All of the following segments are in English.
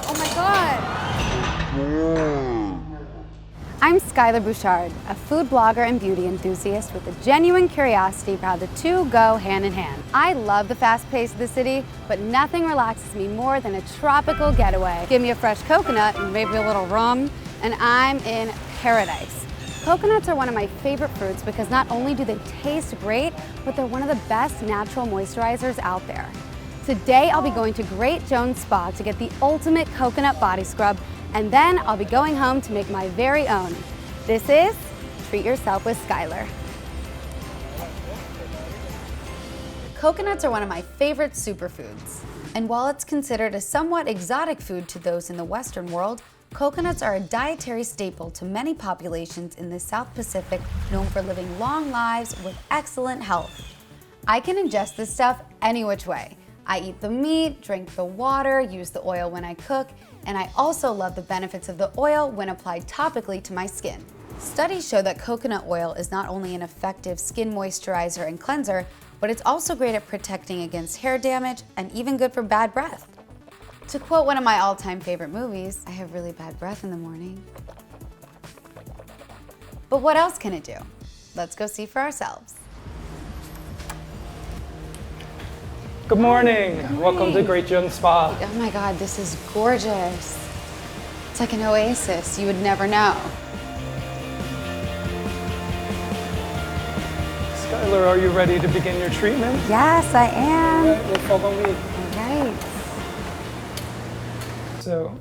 Oh my God. I'm Skyler Bouchard, a food blogger and beauty enthusiast with a genuine curiosity for how the two go hand in hand. I love the fast pace of the city, but nothing relaxes me more than a tropical getaway. Give me a fresh coconut and maybe a little rum, and I'm in paradise. Coconuts are one of my favorite fruits because not only do they taste great, but they're one of the best natural moisturizers out there. Today I'll be going to Great Jones Spa to get the ultimate coconut body scrub, and then I'll be going home to make my very own. This is Treat Yourself with Skyler. Coconuts are one of my favorite superfoods. And while it's considered a somewhat exotic food to those in the Western world, coconuts are a dietary staple to many populations in the South Pacific known for living long lives with excellent health. I can ingest this stuff any which way. I eat the meat, drink the water, use the oil when I cook, and I also love the benefits of the oil when applied topically to my skin. Studies show that coconut oil is not only an effective skin moisturizer and cleanser, but it's also great at protecting against hair damage and even good for bad breath. To quote one of my all-time favorite movies, I have really bad breath in the morning. But what else can it do? Let's go see for ourselves. Good morning. Welcome to Great Jones Spa. Oh my God, this is gorgeous. It's like an oasis, you would never know. Skyler, are you ready to begin your treatment? Yes, I am. All right, well, follow me. All right. So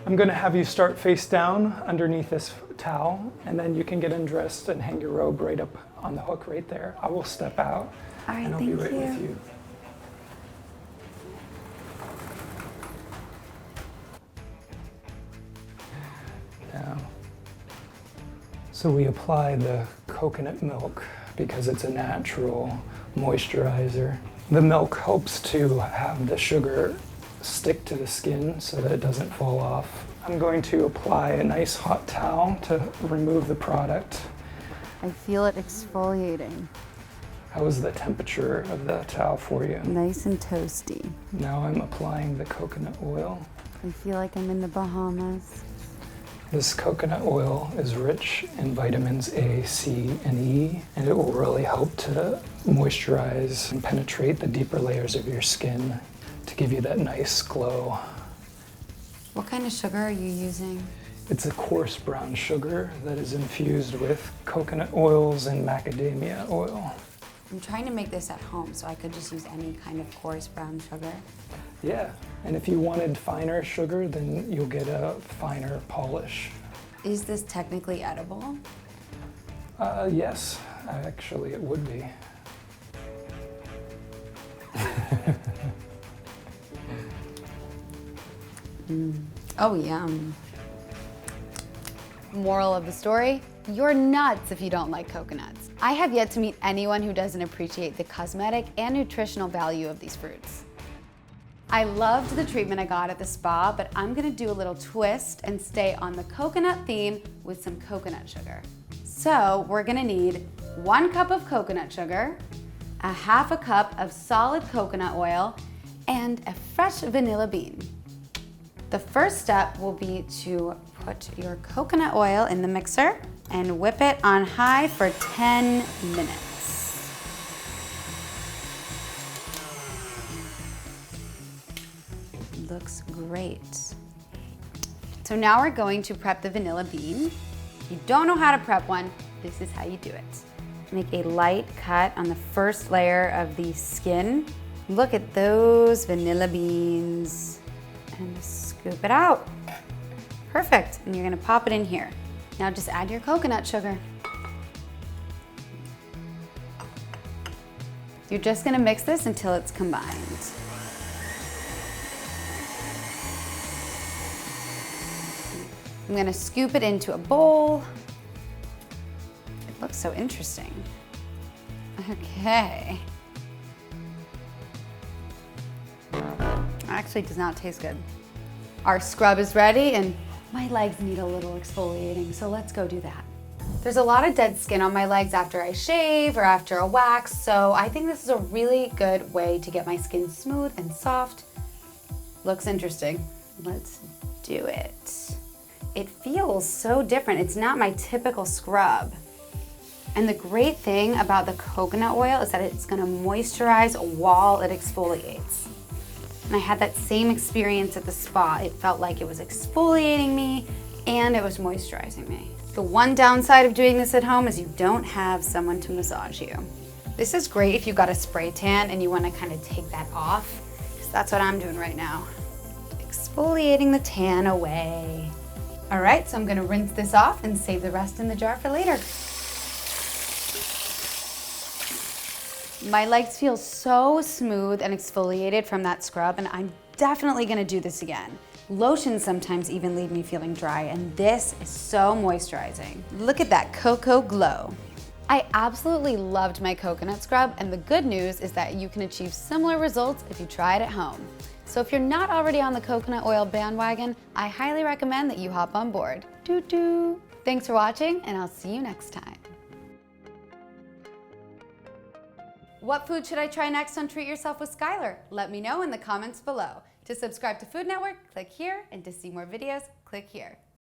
I'm going to have you start face down underneath this towel, and then you can get undressed and hang your robe right up on the hook right there. I will step out, All right, and I'll thank be right you. with you. So we apply the coconut milk because it's a natural moisturizer. The milk helps to have the sugar stick to the skin so that it doesn't fall off. I'm going to apply a nice hot towel to remove the product. I feel it exfoliating. How is the temperature of the towel for you? Nice and toasty. Now I'm applying the coconut oil. I feel like I'm in the Bahamas. This coconut oil is rich in vitamins A, C, and E, and it will really help to moisturize and penetrate the deeper layers of your skin to give you that nice glow. What kind of sugar are you using? It's a coarse brown sugar that is infused with coconut oils and macadamia oil. I'm trying to make this at home, so I could just use any kind of coarse brown sugar. Yeah, and if you wanted finer sugar, then you'll get a finer polish. Is this technically edible? Yes, actually it would be. Oh, yum. Moral of the story, you're nuts if you don't like coconuts. I have yet to meet anyone who doesn't appreciate the cosmetic and nutritional value of these fruits. I loved the treatment I got at the spa, but I'm gonna do a little twist and stay on the coconut theme with some coconut sugar. So we're gonna need 1 cup of coconut sugar, a half a cup of solid coconut oil, and a fresh vanilla bean. The first step will be to put your coconut oil in the mixer and whip it on high for 10 minutes. Looks great. So now we're going to prep the vanilla bean. If you don't know how to prep one, this is how you do it. Make a light cut on the first layer of the skin. Look at those vanilla beans. And scoop it out. Perfect, and you're gonna pop it in here. Now just add your coconut sugar. You're just gonna mix this until it's combined. I'm gonna scoop it into a bowl. It looks so interesting. Okay. Actually does not taste good. Our scrub is ready and my legs need a little exfoliating, so let's go do that. There's a lot of dead skin on my legs after I shave or after a wax, so I think this is a really good way to get my skin smooth and soft. Looks interesting. Let's do it. It feels so different. It's not my typical scrub. And the great thing about the coconut oil is that it's gonna moisturize while it exfoliates. And I had that same experience at the spa. It felt like it was exfoliating me and it was moisturizing me. The one downside of doing this at home is you don't have someone to massage you. This is great if you got a spray tan and you wanna kind of take that off, because that's what I'm doing right now. Exfoliating the tan away. All right, so I'm gonna rinse this off and save the rest in the jar for later. My legs feel so smooth and exfoliated from that scrub, and I'm definitely gonna do this again. Lotions sometimes even leave me feeling dry, and this is so moisturizing. Look at that cocoa glow. I absolutely loved my coconut scrub, and the good news is that you can achieve similar results if you try it at home. So if you're not already on the coconut oil bandwagon, I highly recommend that you hop on board. Doo-doo. Thanks for watching, and I'll see you next time. What food should I try next on Treat Yourself with Skyler? Let me know in the comments below. To subscribe to Food Network, click here, and to see more videos, click here.